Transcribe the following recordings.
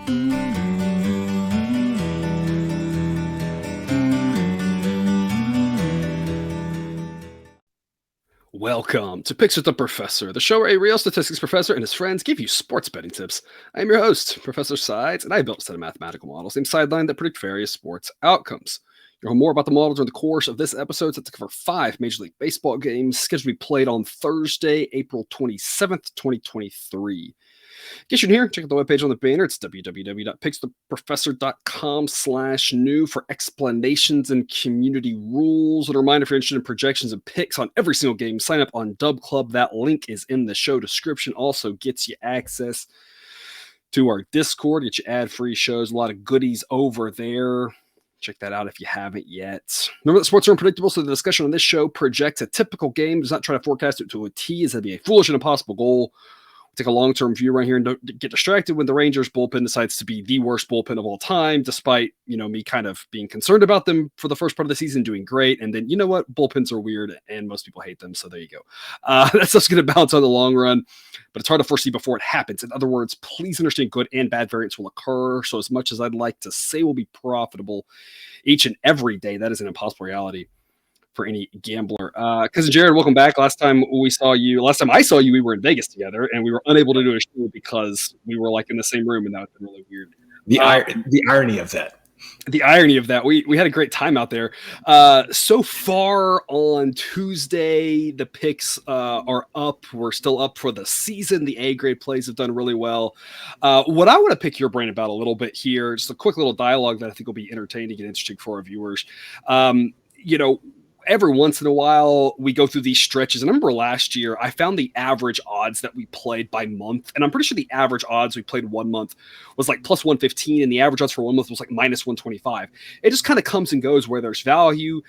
Welcome to Picks with the Professor, the show where a real statistics professor and his friends give you sports betting tips. I am your host, Professor Sides, and I built a set of mathematical models named Sideline that predict various sports outcomes. You'll hear more about the models during the course of this episode set to cover 5 Major League Baseball games scheduled to be played on Thursday, April 27th, 2023. Get you in here, check out the webpage on the banner. It's www.pickstheprofessor.com/new for explanations and community rules. And a reminder, if you're interested in projections and picks on every single game, sign up on Dub Club. That link is in the show description. Also gets you access to our Discord, get you ad-free shows, a lot of goodies over there. Check that out if you haven't yet. Remember that sports are unpredictable, so the discussion on this show projects a typical game, does not try to forecast it to a T, as that'd be a foolish and impossible goal. Take a long-term view right here and don't get distracted when the Rangers bullpen decides to be the worst bullpen of all time, despite, me kind of being concerned about them for the first part of the season, doing great. And then, you know what? Bullpens are weird and most people hate them. So there you go. That stuff's going to bounce on the long run, but it's hard to foresee before it happens. In other words, please understand good and bad variance will occur. So as much as I'd like to say we'll be profitable each and every day, that is an impossible reality for any gambler. Cousin Jared, welcome back. Last time I saw you, we were in Vegas together, and we were unable to do a show because we were like in the same room, and that was really weird. The irony of that. The irony of that. We had a great time out there. So far on Tuesday, the picks are up. We're still up for the season. The A grade plays have done really well. What I want to pick your brain about a little bit here, just a quick little dialogue that I think will be entertaining and interesting for our viewers. Every once in a while, we go through these stretches. And I remember last year, I found the average odds that we played by month. And I'm pretty sure the average odds we played 1 month was like plus 115. And the average odds for 1 month was like minus 125. It just kind of comes and goes where there's value.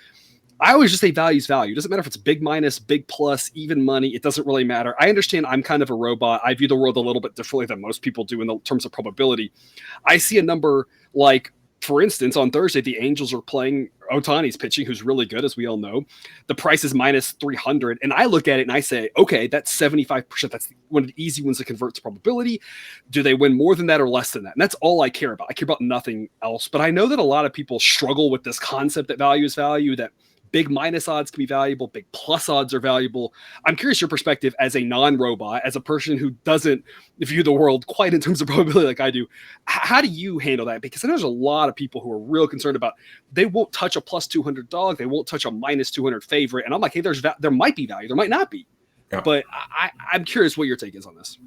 I always just say value is value. It doesn't matter if it's big minus, big plus, even money. It doesn't really matter. I understand I'm kind of a robot. I view the world a little bit differently than most people do in the terms of probability. I see a number like, for instance, on Thursday, the Angels are playing Ohtani's pitching, who's really good, as we all know. The price is minus 300. And I look at it and I say, okay, that's 75%. That's one of the easy ones to convert to probability. Do they win more than that or less than that? And that's all I care about. I care about nothing else. But I know that a lot of people struggle with this concept that value is value, that big minus odds can be valuable, big plus odds are valuable. I'm curious your perspective as a non-robot, as a person who doesn't view the world quite in terms of probability like I do. How do you handle that? Because I know there's a lot of people who are real concerned about they won't touch a plus 200 dog, they won't touch a minus 200 favorite. And I'm like, hey, there might be value, there might not be. Yeah. But I'm curious what your take is on this.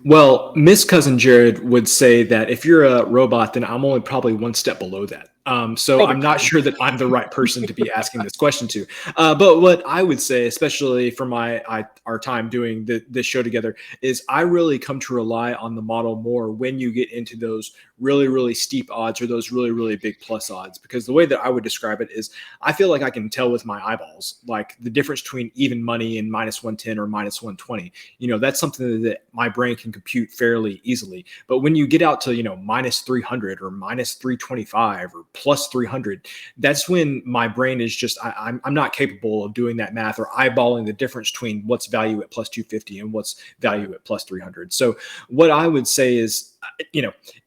Well, Miss Cousin Jared would say that if you're a robot, then I'm only probably one step below that. So I'm not sure that I'm the right person to be asking this question to. But what I would say, especially for our time doing this show together, is I really come to rely on the model more when you get into those really, really steep odds or those really, really big plus odds. Because the way that I would describe it is I feel like I can tell with my eyeballs, like the difference between even money and minus 110 or minus 120. That's something that my brain can compute fairly easily. But when you get out to, minus 300 or minus 325 or plus 300, that's when my brain is just, I'm not capable of doing that math or eyeballing the difference between what's value at plus 250 and what's value at plus 300. So what I would say is,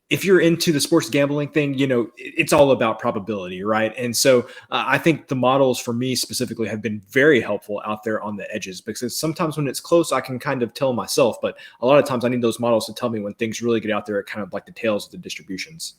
if you're into the sports gambling thing, it's all about probability, right? And so I think the models for me specifically have been very helpful out there on the edges, because sometimes when it's close, I can kind of tell myself, but a lot of times I need those models to tell me when things really get out there at kind of like the tails of the distributions.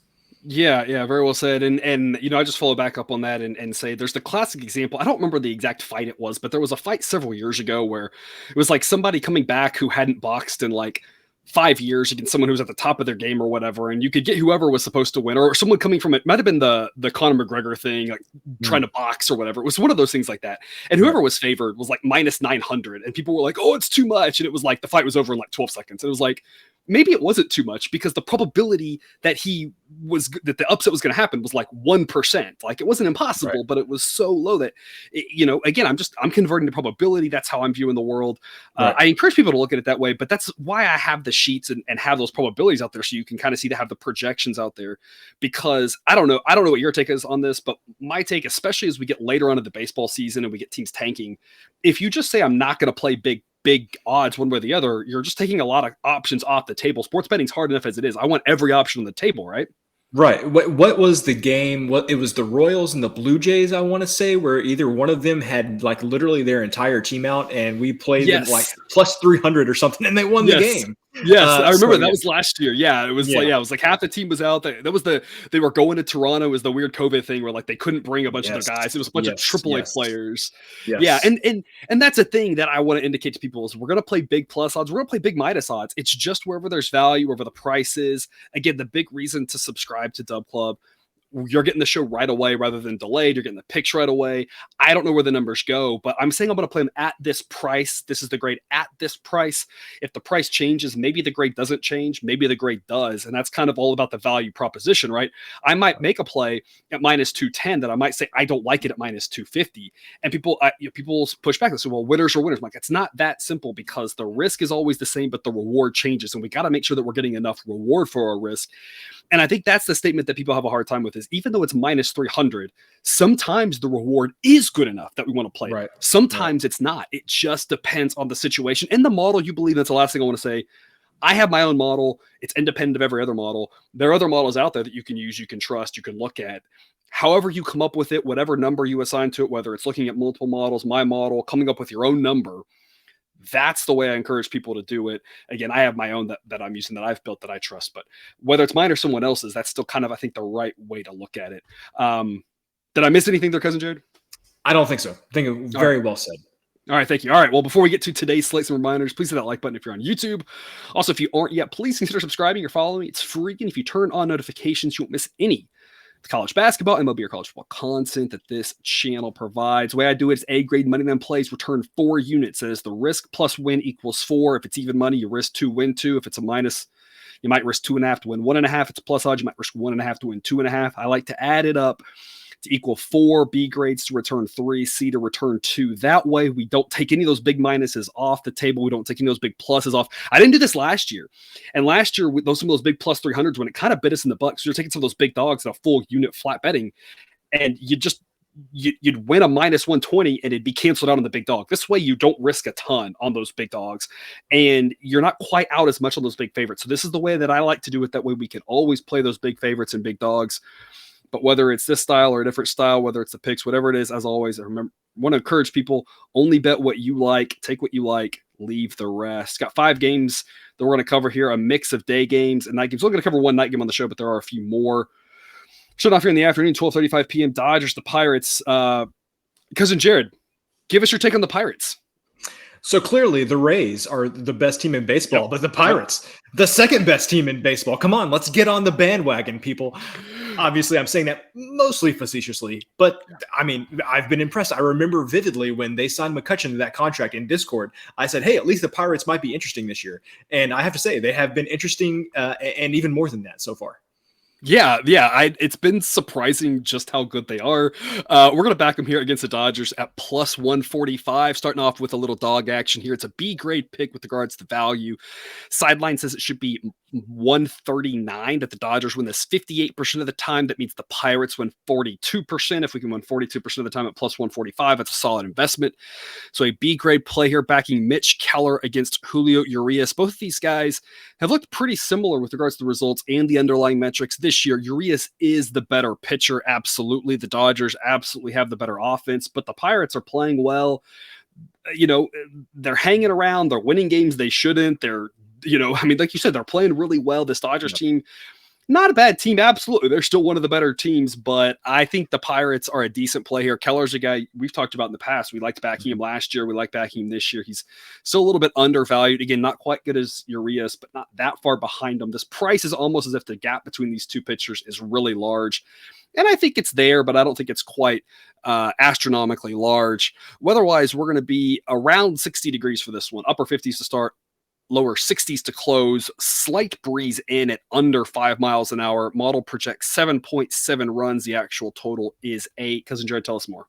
Yeah, very well said. And I just follow back up on that and say there's the classic example. I don't remember the exact fight it was, but there was a fight several years ago where it was like somebody coming back who hadn't boxed in like 5 years against someone who was at the top of their game or whatever, and you could get whoever was supposed to win, or someone coming from it might have been the Conor McGregor thing, like trying to box or whatever. It was one of those things like that. And whoever was favored was like minus 900, and people were like, oh, it's too much. And it was like the fight was over in like 12 seconds. And it was like, maybe it wasn't too much, because the probability that that the upset was going to happen was like 1%. Like, it wasn't impossible, right, but it was so low that, again, I'm converting to probability. That's how I'm viewing the world. Right. I encourage people to look at it that way, but that's why I have the sheets and have those probabilities out there, so you can kind of see to have the projections out there. Because I don't know what your take is on this, but my take, especially as we get later on in the baseball season and we get teams tanking, if you just say, I'm not going to play big big odds one way or the other, you're just taking a lot of options off the table. Sports betting's hard enough as it is. I want every option on the table, right? Right. What was the game? What it was the Royals and the Blue Jays, I want to say, where either one of them had like literally their entire team out, and we played them like Yes. plus 300 or something, and they won the Yes. game. Yes, I remember that yeah. was last year. Yeah, it was Yeah. like it was like half the team was out. They were going to Toronto. It was the weird COVID thing where like they couldn't bring a bunch of Yes. their guys. It was a bunch of Yes. AAA Yes. players. Yeah, Yes. and that's a thing that I want to indicate to people is we're going to play big plus odds. We're going to play big minus odds. It's just wherever there's value, wherever the price is. Again, the big reason to subscribe to Dub Club, you're getting the show right away rather than delayed. You're getting the picks right away. I don't know where the numbers go, but I'm saying I'm going to play them at this price. This is the grade at this price. If the price changes, maybe the grade doesn't change. Maybe the grade does. And that's kind of all about the value proposition, right? I might make a play at minus 210 that I might say I don't like it at minus 250. And people push back and say, well, winners are winners. I'm like, it's not that simple because the risk is always the same, but the reward changes. And we got to make sure that we're getting enough reward for our risk. And I think that's the statement that people have a hard time with is even though it's minus 300, sometimes the reward is good enough that we want to play. Right. Sometimes it's not. It just depends on the situation and the model you believe. That's the last thing I want to say. I have my own model. It's independent of every other model. There are other models out there that you can use, you can trust, you can look at. However you come up with it, whatever number you assign to it, whether it's looking at multiple models, my model, coming up with your own number, that's the way I encourage people to do it. Again, I have my own that I'm using that I've built that I trust, but whether it's mine or someone else's, that's still kind of, I think, the right way to look at it. Did I miss anything there, Cousin Jared? I don't think so. I think very well said. All right, thank you. All right, well, before we get to today's slates and reminders, please hit that like button if you're on YouTube. Also, if you aren't yet, please consider subscribing or following. It's free, and if you turn on notifications, you won't miss any college basketball, MLB, or college football content that this channel provides. The way I do it is A grade money line plays return 4 units. That is the risk plus win equals 4. If it's even money, you risk 2, win 2. If it's a minus, you might risk 2.5 to win 1.5. If it's plus odds, you might risk 1.5 to win 2.5. I like to add it up to equal 4, B grades to return 3, C to return 2. That way we don't take any of those big minuses off the table. We don't take any of those big pluses off. I didn't do this last year. And last year, with some of those big plus 300s, when it kind of bit us in the butt, because you're taking some of those big dogs in a full unit flat betting, and you'd win a minus 120 and it'd be canceled out on the big dog. This way you don't risk a ton on those big dogs and you're not quite out as much on those big favorites. So this is the way that I like to do it. That way we can always play those big favorites and big dogs. But whether it's this style or a different style, whether it's the picks, whatever it is, as always, I want to encourage people, only bet what you like, take what you like, leave the rest. Got 5 games that we're going to cover here, a mix of day games and night games. We're going to cover one night game on the show, but there are a few more. Shut off here in the afternoon, 12:35 p.m. Dodgers, the Pirates. Cousin Jared, give us your take on the Pirates. So clearly the Rays are the best team in baseball, but the Pirates, the second best team in baseball. Come on, let's get on the bandwagon, people. Obviously, I'm saying that mostly facetiously, but I mean, I've been impressed. I remember vividly when they signed McCutchen to that contract in Discord, I said, hey, at least the Pirates might be interesting this year. And I have to say, they have been interesting and even more than that so far. Yeah. It's been surprising just how good they are. We're going to back them here against the Dodgers at plus 145, starting off with a little dog action here. It's a B grade pick with regards to value. Sideline says it should be 139, that the Dodgers win this 58% of the time. That means the Pirates win 42%. If we can win 42% of the time at plus 145, that's a solid investment. So a B grade play here, backing Mitch Keller against Julio Urias. Both of these guys have looked pretty similar with regards to the results and the underlying metrics this year. Urias is the better pitcher, absolutely. The Dodgers absolutely have the better offense, but the Pirates are playing well. You know, they're hanging around. They're winning games they shouldn't. They're, like you said, they're playing really well. This Dodgers team, not a bad team. Absolutely. They're still one of the better teams, but I think the Pirates are a decent play here. Keller's a guy we've talked about in the past. We liked backing him last year. We like backing him this year. He's still a little bit undervalued. Again, not quite good as Urias, but not that far behind him. This price is almost as if the gap between these two pitchers is really large. And I think it's there, but I don't think it's quite astronomically large. Weather-wise, we're going to be around 60 degrees for this one. Upper 50s to start, lower 60s to close. Slight breeze in at under 5 miles an hour. Model projects 7.7 runs. The actual total is 8. Cousin Jared, tell us more.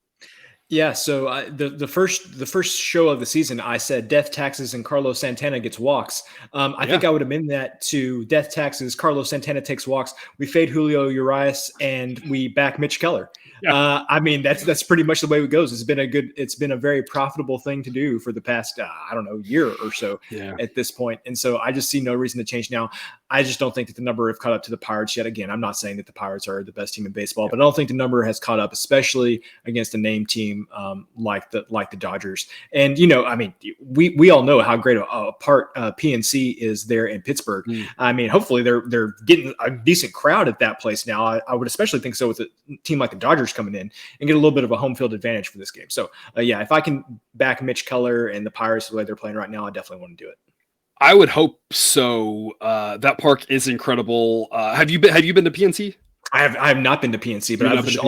Yeah, so the first show of the season, I said death taxes and Carlos Santana gets walks. I think I would amend that to death taxes, Carlos Santana takes walks. We fade Julio Urias and we back Mitch Keller. Yeah. I mean, that's pretty much the way it goes. It's been a very profitable thing to do for the past I don't know, year or so at this point. And so I just see no reason to change now. I just don't think that the number have caught up to the Pirates yet. Again, I'm not saying that the Pirates are the best team in baseball, but I don't think the number has caught up, especially against a name team like the Dodgers. And I mean, we all know how great a part PNC is there in Pittsburgh. I mean, hopefully they're getting a decent crowd at that place now. I would especially think so with a team like the Dodgers coming in and get a little bit of a home field advantage for this game. So if I can back Mitch Keller and the Pirates the way they're playing right now, I definitely want to do it. I would hope so. That park is incredible. Have you been to PNC? I have not been to PNC, but I've just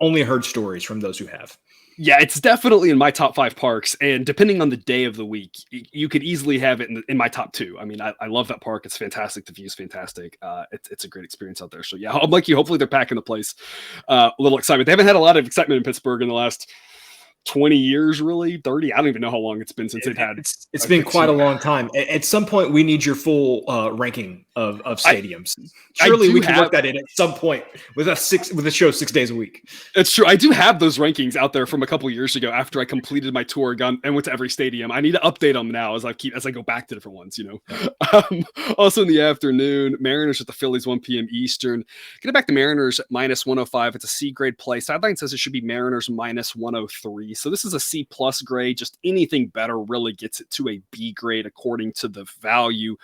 only heard stories from those who have. Yeah, it's definitely in my top 5 parks, and depending on the day of the week, you could easily have it in my top 2. I mean, I love that park. It's fantastic. The view is fantastic. It's a great experience out there. So yeah, I'm like you. Hopefully they're packing the place. A little excitement. They haven't had a lot of excitement in Pittsburgh in the last 20 years, really 30. I don't even know how long it's been since they've had. It's been quite a long time. At some point, we need your full ranking of stadiums. Surely we can work that in at some point with a show 6 days a week. It's true. I do have those rankings out there from a couple years ago after I completed my tour and went to every stadium. I need to update them now as I go back to different ones. Also in the afternoon, Mariners at the Phillies, 1 p.m. Eastern. Get it back to Mariners at -105. It's a C grade play. Sideline says it should be Mariners -103. So this is a C+ grade. Just anything better really gets it to a B grade according to the value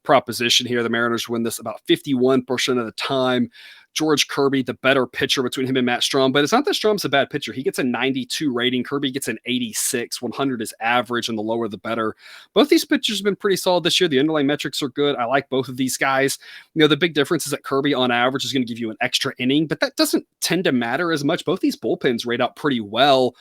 proposition here. The Mariners win this about 51% of the time. George Kirby, the better pitcher between him and Matt Strom, but it's not that Strom's a bad pitcher. He gets a 92 rating. Kirby gets an 86. 100 is average, and the lower the better. Both these pitchers have been pretty solid this year. The underlying metrics are good. I like both of these guys. The big difference is that Kirby on average is going to give you an extra inning, but that doesn't tend to matter as much. Both these bullpens rate out pretty well.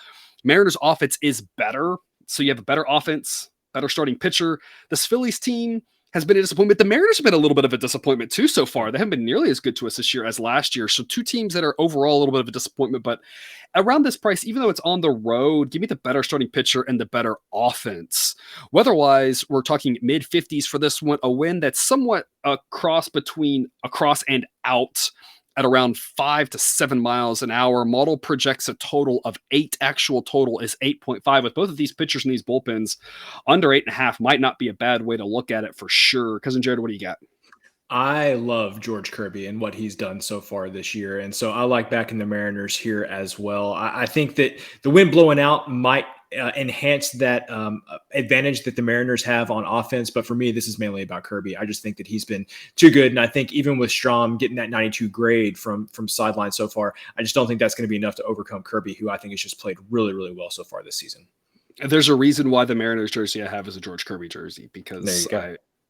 Mariners offense is better. So you have a better offense, better starting pitcher. This Phillies team has been a disappointment. The Mariners have been a little bit of a disappointment too so far. They haven't been nearly as good to us this year as last year. So 2 teams that are overall a little bit of a disappointment, but around this price, even though it's on the road, give me the better starting pitcher and the better offense. Weather-wise, we're talking mid-50s for this one, a win that's somewhat a cross between across and out at around 5 to 7 miles an hour. Model projects a total of 8. Actual total is 8.5. With both of these pitchers in these bullpens, under 8.5 might not be a bad way to look at it for sure. Cousin Jared, what do you got? I love George Kirby and what he's done so far this year. And so I like backing the Mariners here as well. I think that the wind blowing out might enhance that advantage that the Mariners have on offense. But for me, this is mainly about Kirby. I just think that he's been too good. And I think even with Strom getting that 92 grade from sideline so far, I just don't think that's going to be enough to overcome Kirby, who I think has just played really, really well so far this season. There's a reason why the Mariners jersey I have is a George Kirby jersey, because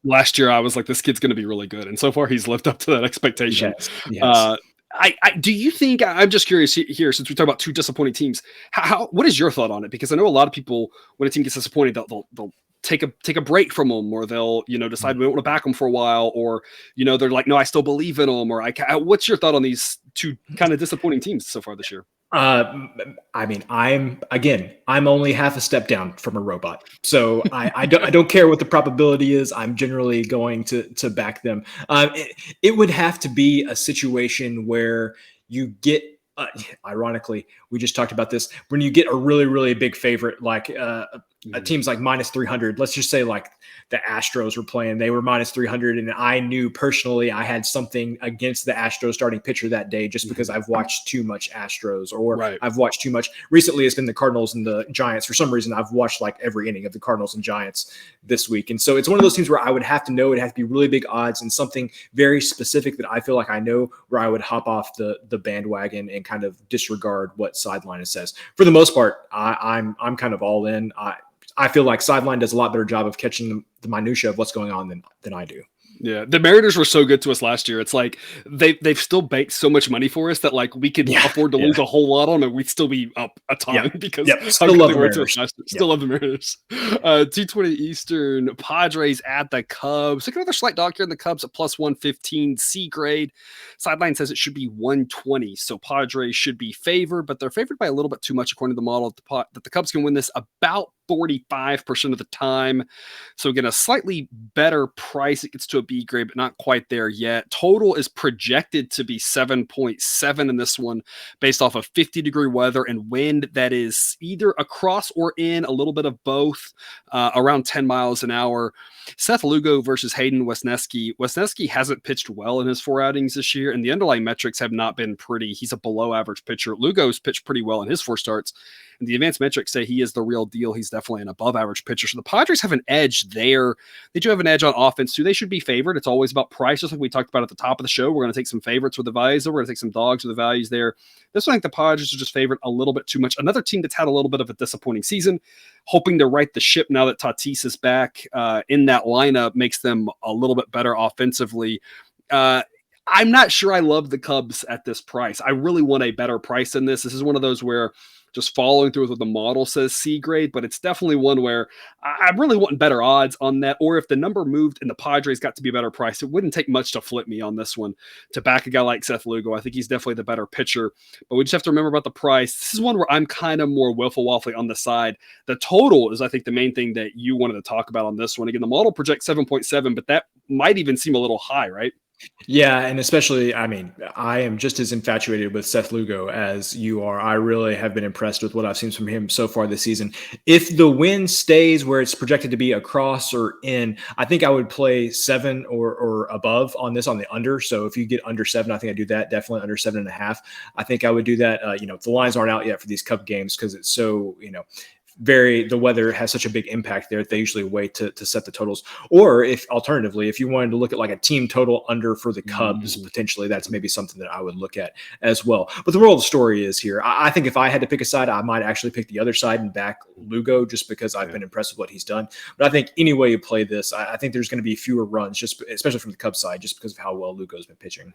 last year I was like, this kid's going to be really good. And so far he's lived up to that expectation. Yes. Do you think, I'm just curious here, since we talk about 2 disappointing teams, what is your thought on it? Because I know a lot of people, when a team gets disappointed, they'll take a break from them, or they'll, decide we don't want to back them for a while, or, they're like, no, I still believe in them. Or what's your thought on these 2 kind of disappointing teams so far this year? I mean, I'm only half a step down from a robot. So I don't care what the probability is. I'm generally going to back them. It would have to be a situation where you get, ironically, we just talked about this, when you get a really, really big favorite, like teams like -300. Let's just say like the Astros were playing, they were -300. And I knew personally I had something against the Astros starting pitcher that day, just because I've watched too much Astros, or I've watched too much. Recently, it's been the Cardinals and the Giants. For some reason, I've watched like every inning of the Cardinals and Giants this week. And so it's one of those teams where I would have to know, it has to be really big odds and something very specific that I feel like I know, where I would hop off the bandwagon and kind of disregard what Sideline says. For the most part, I'm kind of all in. I feel like Sideline does a lot better job of catching the minutia of what's going on than I do. Yeah, the Mariners were so good to us last year. It's like they've still banked so much money for us that like we could afford to lose a whole lot on them and we'd still be up a ton because how Still good love they the were to us Mariners. last year. Still love the Mariners. 220 Eastern, Padres at the Cubs. Look at another slight dog here in the Cubs at plus 115, C grade. Sideline says it should be 120. So Padres should be favored, but they're favored by a little bit too much according to the model that the Cubs can win this about 45% of the time. So again, a slightly better price. It gets to a B grade, but not quite there yet. Total is projected to be 7.7 in this one based off of 50-degree weather and wind that is either across or in, a little bit of both, around 10 miles an hour. Seth Lugo versus Hayden Wesneski. Wesneski hasn't pitched well in his 4 outings this year, and the underlying metrics have not been pretty. He's a below average pitcher. Lugo's pitched pretty well in his 4 starts, and the advanced metrics say he is the real deal. He's definitely an above average pitcher. So the Padres have an edge there. They do have an edge on offense too. They should be favored. It's always about price, just like we talked about at the top of the show. We're going to take some favorites with the values. We're going to take some dogs with the values there. This one, I think the Padres are just favored a little bit too much. Another team that's had a little bit of a disappointing season, hoping to right the ship now that Tatis is back in that lineup, makes them a little bit better offensively. I'm not sure I love the Cubs at this price. I really want a better price than this. This is one of those where just following through with what the model says C grade, but it's definitely one where I'm really wanting better odds on that. Or if the number moved and the Padres got to be a better price, it wouldn't take much to flip me on this one to back a guy like Seth Lugo. I think he's definitely the better pitcher, but we just have to remember about the price. This is one where I'm kind of more waffly on the side. The total is, I think, the main thing that you wanted to talk about on this one. Again, the model projects 7.7, but that might even seem a little high, right? Yeah, and especially, I mean, I am just as infatuated with Seth Lugo as you are. I really have been impressed with what I've seen from him so far this season. If the win stays where it's projected to be across or in, I think I would play 7 or above on this on the under. So if you get under 7, I think I do that. Definitely under 7.5. I think I would do that. The lines aren't out yet for these Cub games because it's so, the weather has such a big impact there that they usually wait to set the totals. Or if alternatively, if you wanted to look at like a team total under for the Cubs, potentially that's maybe something that I would look at as well. But the moral of the story is here, I think if I had to pick a side, I might actually pick the other side and back Lugo just because I've been impressed with what he's done. But I think any way you play this, I think there's going to be fewer runs, just especially from the Cubs side, just because of how well Lugo's been pitching.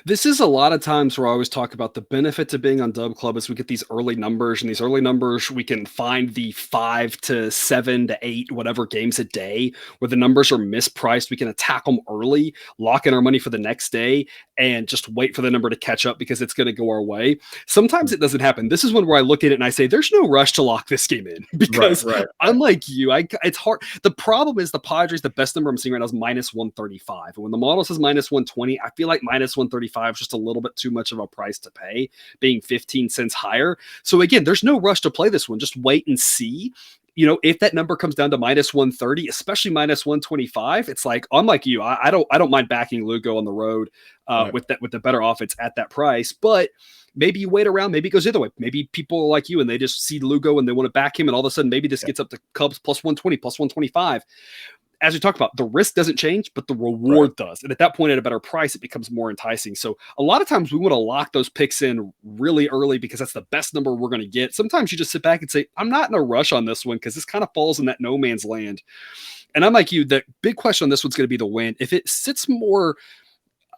This is a lot of times where I always talk about the benefit to being on Dub Club is we get these early numbers, and these early numbers, we can find the 5 to 7 to 8, whatever games a day where the numbers are mispriced. We can attack them early, lock in our money for the next day, and just wait for the number to catch up because it's going to go our way. Sometimes it doesn't happen. This is one where I look at it and I say, there's no rush to lock this game in because unlike you, it's hard. The problem is the Padres, the best number I'm seeing right now is minus 135. And when the model says minus 120, I feel like minus 135 is just a little bit too much of a price to pay, being 15 cents higher. So again, there's no rush to play this one. Just wait and see. If that number comes down to minus 130, especially minus 125, it's like, unlike you, I don't mind backing Lugo on the road with the better offense at that price. But maybe you wait around, maybe it goes the other way. Maybe people like you and they just see Lugo and they want to back him, and all of a sudden maybe this gets up to Cubs plus 120, plus 125. As we talked about, the risk doesn't change, but the reward does. And at that point, at a better price, it becomes more enticing. So a lot of times we want to lock those picks in really early because that's the best number we're going to get. Sometimes you just sit back and say, I'm not in a rush on this one because this kind of falls in that no man's land. And I'm like you, the big question on this one's going to be the win. If it sits more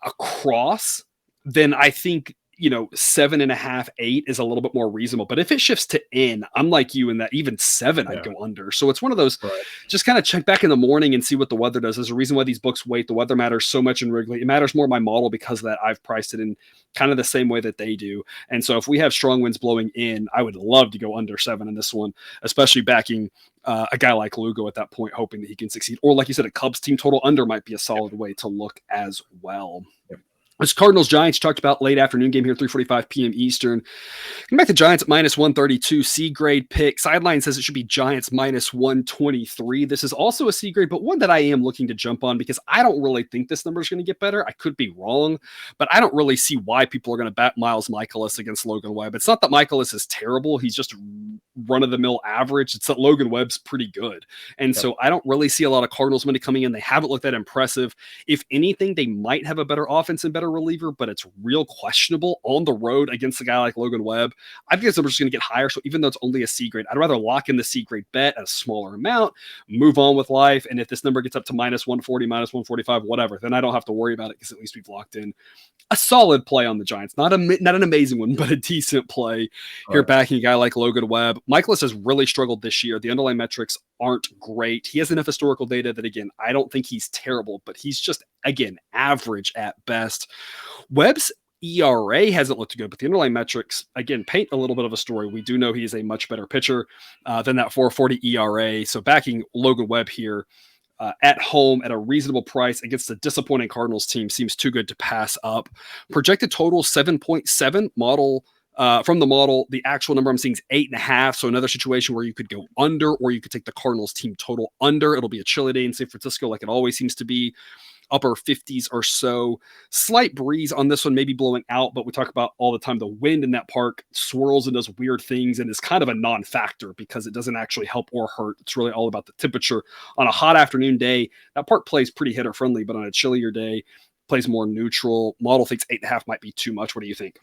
across, then I think 7.5, 8 is a little bit more reasonable. But if it shifts to in, I'm like you in that even 7, I'd go under. So it's one of those, just kind of check back in the morning and see what the weather does. There's a reason why these books wait. The weather matters so much in Wrigley. It matters more in my model because of that. I've priced it in kind of the same way that they do. And so if we have strong winds blowing in, I would love to go under 7 in this one, especially backing a guy like Lugo at that point, hoping that he can succeed. Or like you said, a Cubs team total under might be a solid way to look as well. It's Cardinals Giants talked about late afternoon game here, 3:45 p.m. Eastern. Come back to Giants at minus 132, C grade pick. Sideline says it should be Giants minus 123. This is also a C grade, but one that I am looking to jump on because I don't really think this number is going to get better. I could be wrong, but I don't really see why people are going to bet Miles Michaelis against Logan Webb. It's not that Michaelis is terrible. He's just run-of-the-mill average. It's that Logan Webb's pretty good. And so I don't really see a lot of Cardinals money coming in. They haven't looked that impressive. If anything, they might have a better offense and better reliever, but it's real questionable on the road against a guy like Logan Webb. I think it's just going to get higher. So even though it's only a C grade, I'd rather lock in the C grade bet at a smaller amount, move on with life. And if this number gets up to minus 140, minus 145, whatever, then I don't have to worry about it because at least we've locked in a solid play on the Giants. Not an amazing one, but a decent play here backing a guy like Logan Webb. Michaelis has really struggled this year. The underlying metrics aren't great. He has enough historical data that, again, I don't think he's terrible, but he's just, again, average at best. Webb's ERA hasn't looked good, but the underlying metrics, again, paint a little bit of a story. We do know he's a much better pitcher than that 4.40 ERA. So backing Logan Webb here at home at a reasonable price against a disappointing Cardinals team seems too good to pass up. Projected total 7.7 model. From the model, the actual number I'm seeing is 8.5. So another situation where you could go under, or you could take the Cardinals team total under. It'll be a chilly day in San Francisco, like it always seems to be. Upper 50s or so. Slight breeze on this one, maybe blowing out, but we talk about all the time the wind in that park swirls and does weird things and is kind of a non-factor because it doesn't actually help or hurt. It's really all about the temperature. On a hot afternoon day, that park plays pretty hitter friendly, but on a chillier day, plays more neutral. Model thinks 8.5 might be too much. What do you think?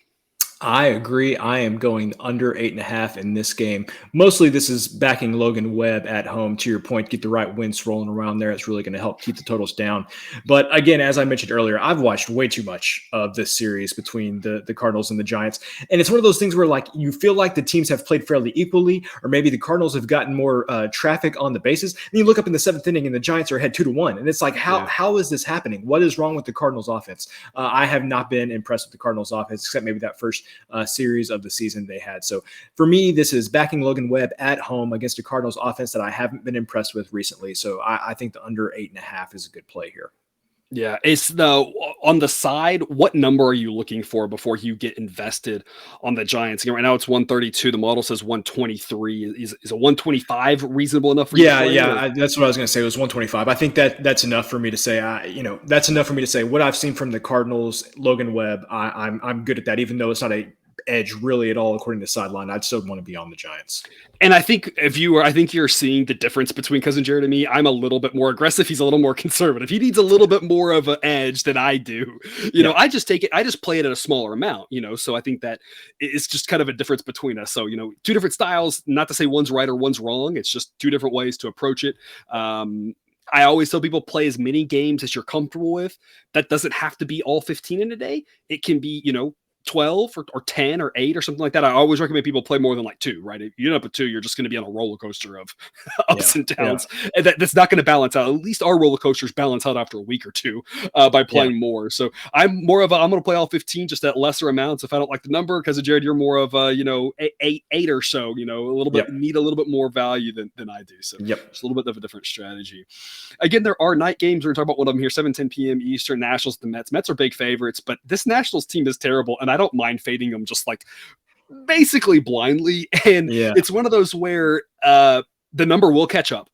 I agree. I am going under 8.5 in this game. Mostly this is backing Logan Webb at home. To your point, get the right wind swirling around there. It's really going to help keep the totals down. But again, as I mentioned earlier, I've watched way too much of this series between the Cardinals and the Giants. And it's one of those things where like you feel like the teams have played fairly equally, or maybe the Cardinals have gotten more traffic on the bases. And you look up in the seventh inning and the Giants are ahead 2-1. And it's like, how is this happening? What is wrong with the Cardinals offense? I have not been impressed with the Cardinals offense, except maybe that first series of the season they had. So for me, this is backing Logan Webb at home against a Cardinals offense that I haven't been impressed with recently. So I think the under 8.5 is a good play here. Yeah, it's on the side. What number are you looking for before you get invested on the Giants? Right now it's 132. The model says 123. Is a 125 reasonable enough for you? That's what I was going to say. It was 125. I think that's enough for me to say. That's enough for me to say what I've seen from the Cardinals. Logan Webb, I'm good at that, even though it's not a edge really at all according to sideline. I'd still want to be on the Giants. And I think you're seeing the difference between Cousin Jared and me. I'm a little bit more aggressive. He's a little more conservative. He needs a little bit more of an edge than I do. You know, I just play it at a smaller amount, so I think that it's just kind of a difference between us. So, two different styles, not to say one's right or one's wrong. It's just two different ways to approach it. I always tell people play as many games as you're comfortable with. That doesn't have to be all 15 in a day. It can be, 12 or 10 or 8 or something like that. I always recommend people play more than like 2, right? If you end up at 2, you're just going to be on a roller coaster of ups and downs. And that's not going to balance out. At least our roller coasters balance out after a week or two by playing more. So I'm more of I'm going to play all 15 just at lesser amounts if I don't like the number, because Jared, you're more of eight or so, a little bit, need a little bit more value than I do. So just a little bit of a different strategy. Again, there are night games. We're going to talk about one of them here, 7:10 p.m. Eastern. Nationals, the Mets. Mets are big favorites, but this Nationals team is terrible. And I don't mind fading them just like basically blindly. And it's one of those where the number will catch up.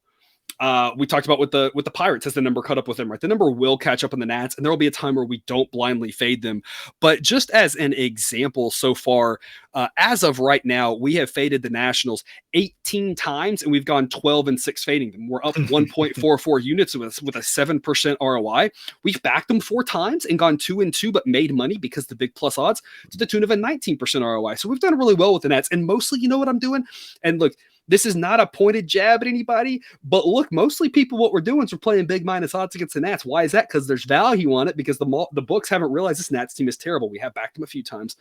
We talked about with the Pirates, has the number caught up with them, right? The number will catch up on the Nats, and there will be a time where we don't blindly fade them. But just as an example so far, as of right now, we have faded the Nationals 18 times, and we've gone 12-6 fading them. We're up 1.44 units with a 7% ROI. We've backed them 4 times and gone 2-2, but made money because the big plus odds to the tune of a 19% ROI. So we've done really well with the Nats, and mostly, you know what I'm doing? And look, this is not a pointed jab at anybody, but look, mostly people, what we're doing is we're playing big minus odds against the Nats. Why is that? Because there's value on it, because the books haven't realized this Nats team is terrible. We have backed them a few times,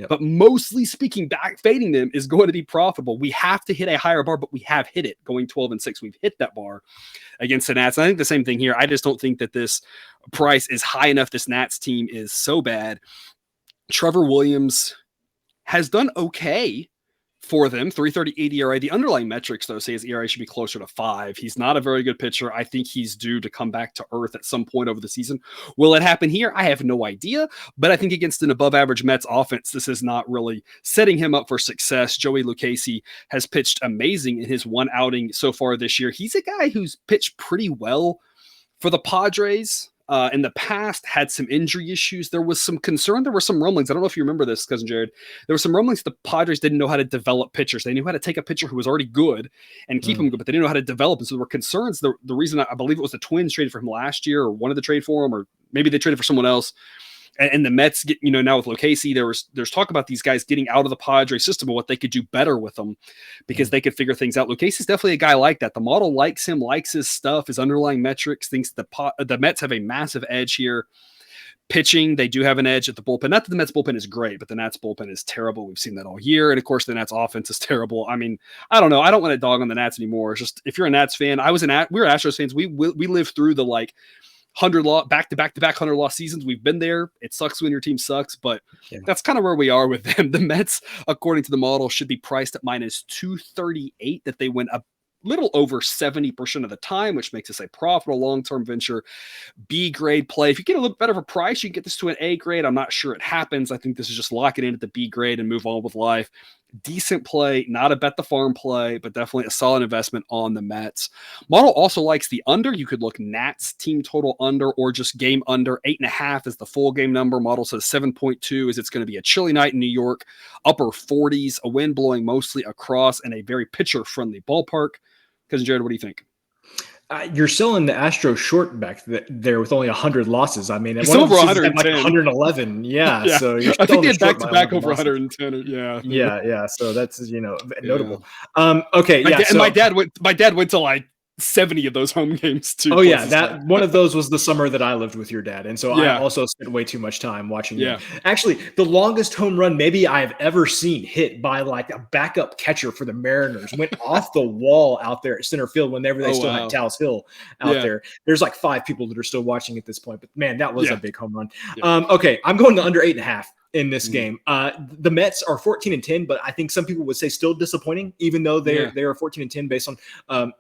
but mostly speaking, fading them is going to be profitable. We have to hit a higher bar, but we have hit it going 12-6. We've hit that bar against the Nats. And I think the same thing here. I just don't think that this price is high enough. This Nats team is so bad. Trevor Williams has done okay for them, 3.38 ERA. The underlying metrics, though, say his ERA should be closer to 5. He's not a very good pitcher. I think he's due to come back to earth at some point over the season. Will it happen here? I have no idea, but I think against an above-average Mets offense, this is not really setting him up for success. Joey Lucchesi has pitched amazing in his one outing so far this year. He's a guy who's pitched pretty well for the Padres. in the past had some injury issues. There was some concern. There were some rumblings. I don't know if you remember this, Cousin Jared. There were some rumblings the Padres didn't know how to develop pitchers. They knew how to take a pitcher who was already good and keep him good, but they didn't know how to develop him. So there were concerns. The reason I believe it was the Twins traded for him last year, or wanted to trade for him, or maybe they traded for someone else. And the Mets get, now with Lucchesi, there's talk about these guys getting out of the Padres system and what they could do better with them because they could figure things out. Lucchesi's definitely a guy like that. The model likes him, likes his stuff, his underlying metrics, thinks the Mets have a massive edge here. Pitching, they do have an edge at the bullpen. Not that the Mets bullpen is great, but the Nats bullpen is terrible. We've seen that all year. And of course, the Nats offense is terrible. I mean, I don't know. I don't want to dog on the Nats anymore. It's just, if you're a Nats fan, we were Astros fans. We lived through the 100 back-to-back 100 loss seasons. We've been there. It sucks when your team sucks, but that's kind of where we are with them. The Mets, according to the model, should be priced at minus 238, that they win a little over 70% of the time, which makes this a profitable long-term venture. B grade play. If you get a little better of a price, you can get this to an A grade. I'm not sure it happens. I think this is just lock it in at the B grade and move on with life. Decent play, not a bet the farm play, but definitely a solid investment on the Mets. Model also likes the under. You could look Nats team total under or just game under. 8.5 is the full game number. Model says 7.2 is it's going to be a chilly night in New York, upper 40s, a wind blowing mostly across, and a very pitcher-friendly ballpark. Cousin Jared, what do you think? You're selling the Astros short back there with only 100 losses. I mean, it's over 110. 111. Yeah. So you're I think they had back-to-back over 110. Yeah. So that's, notable. Yeah. Okay. Yeah. And my dad went to 70 of those home games too. Oh yeah, that one of those was the summer that I lived with your dad, and so I also spent way too much time watching him. Actually, the longest home run maybe I've ever seen hit by a backup catcher for the Mariners went off the wall out there at center field whenever they still had Taos Hill out there. There's 5 people that are still watching at this point, but man, that was a big home run. Okay, I'm going to under 8.5 in this game. The Mets are 14-10, but I think some people would say still disappointing, even though they are 14-10 based on off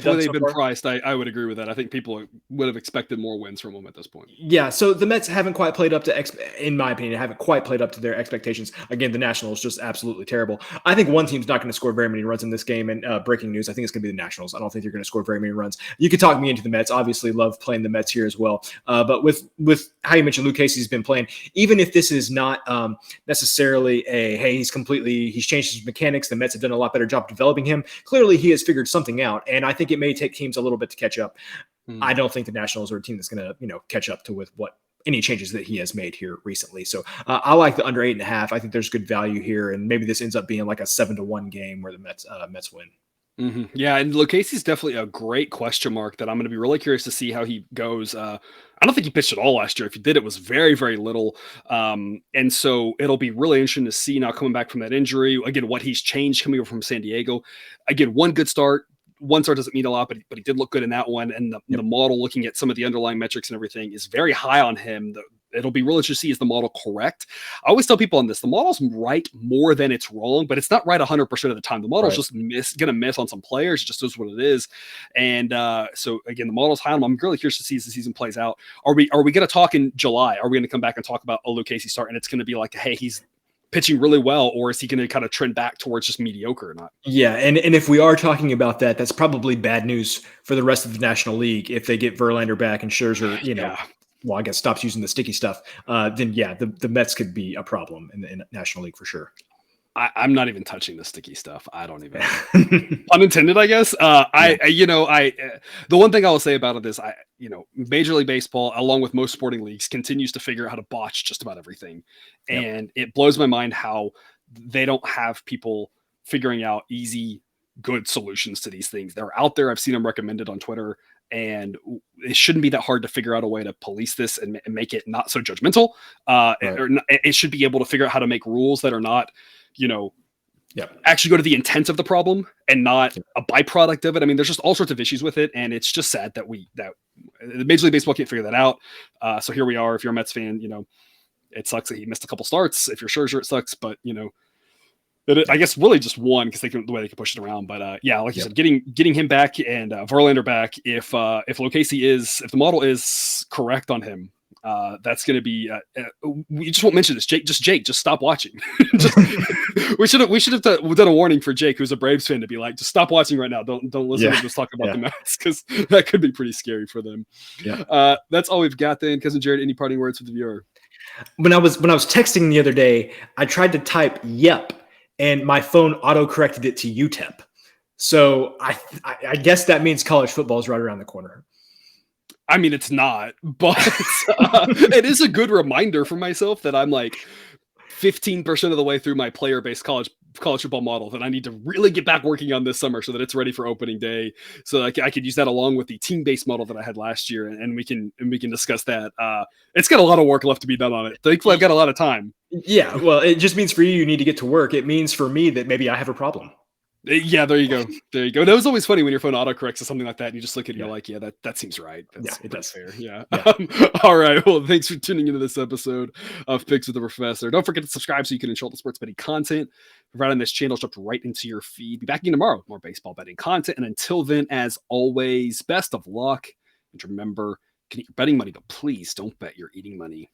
where they've been priced. I would agree with that. I think people would have expected more wins from them at this point. Yeah, so the Mets haven't quite played up to, in my opinion, haven't quite played up to their expectations. Again, the Nationals just absolutely terrible. I think one team's not going to score very many runs in this game. And breaking news, I think it's going to be the Nationals. I don't think they're going to score very many runs. You could talk me into the Mets. Obviously, love playing the Mets here as well. But with how you mentioned Lucchesi's been playing, even if this is not necessarily he's changed his mechanics. The Mets have done a lot better job developing him. Clearly, he has figured something out, and I think it may take teams a little bit to catch up. I don't think the Nationals are a team that's going to catch up to with what any changes that he has made here recently. So I like the under 8.5. I think there's good value here, and maybe this ends up being like a 7-1 game where the Mets win. Mm-hmm. Yeah, and Lucchesi's definitely a great question mark that I'm going to be really curious to see how he goes. I don't think he pitched at all last year. If he did, it was very, very little. And so it'll be really interesting to see now coming back from that injury, again, what he's changed coming over from San Diego. Again, one good start. One start doesn't mean a lot, but he did look good in that one. And the model, looking at some of the underlying metrics and everything, is very high on him. It'll be really interesting to see, is the model correct? I always tell people on this, the model's right more than it's wrong, but it's not right 100% of the time. The model's just going to miss on some players. It just is what it is. And so again, the model's high on him. I'm really curious to see as the season plays out. Are we going to talk in July? Are we going to come back and talk about a Lucchesi start? And it's going to be like, hey, he's pitching really well, or is he going to kind of trend back towards just mediocre or not? Yeah, and if we are talking about that, that's probably bad news for the rest of the National League if they get Verlander back and Scherzer, I guess stops using the sticky stuff. Then the Mets could be a problem in the National League for sure. I'm not even touching the sticky stuff. I don't even unintended, I guess. The one thing I will say about it is Major League Baseball, along with most sporting leagues, continues to figure out how to botch just about everything. And it blows my mind how they don't have people figuring out easy, good solutions to these things. They're out there. I've seen them recommended on Twitter, and it shouldn't be that hard to figure out a way to police this and make it not so judgmental. It should be able to figure out how to make rules that are not, actually go to the intent of the problem and not a byproduct of it. I mean, there's just all sorts of issues with it, and it's just sad that the Major League Baseball can't figure that out. So here we are. If you're a Mets fan, it sucks that he missed a couple starts. If you're Scherzer, it sucks, but I guess really just one, because the way they can push it around. But like you said, getting him back and Verlander back. If Lucchesi if the model is correct on him, That's going to be. We just won't mention this. Jake, just stop watching. We should have done a warning for Jake, who's a Braves fan, to be like, just stop watching right now. Don't listen to us talk about the Mets, because that could be pretty scary for them. Yeah. That's all we've got then. Cousin Jared, any parting words with the viewer? When I was texting the other day, I tried to type "yep," and my phone auto corrected it to UTEP. So I guess that means college football is right around the corner. I mean, it's not, but it is a good reminder for myself that I'm like 15% of the way through my player-based college football model that I need to really get back working on this summer so that it's ready for opening day. So I could use that along with the team-based model that I had last year, and we can discuss that. It's got a lot of work left to be done on it. Thankfully, I've got a lot of time. Yeah, well, it just means for you need to get to work. It means for me that maybe I have a problem. Yeah, there you go. There you go. That was always funny when your phone autocorrects to something like that, and you just look at it and you're like, yeah, that seems right. That's fair. Yeah. All right. Well, thanks for tuning into this episode of Picks with the Professor. Don't forget to subscribe so you can enjoy the sports betting content provided on this channel, dropped right into your feed. Be back again tomorrow with more baseball betting content. And until then, as always, best of luck. And remember, you can eat your betting money, but please don't bet your eating money.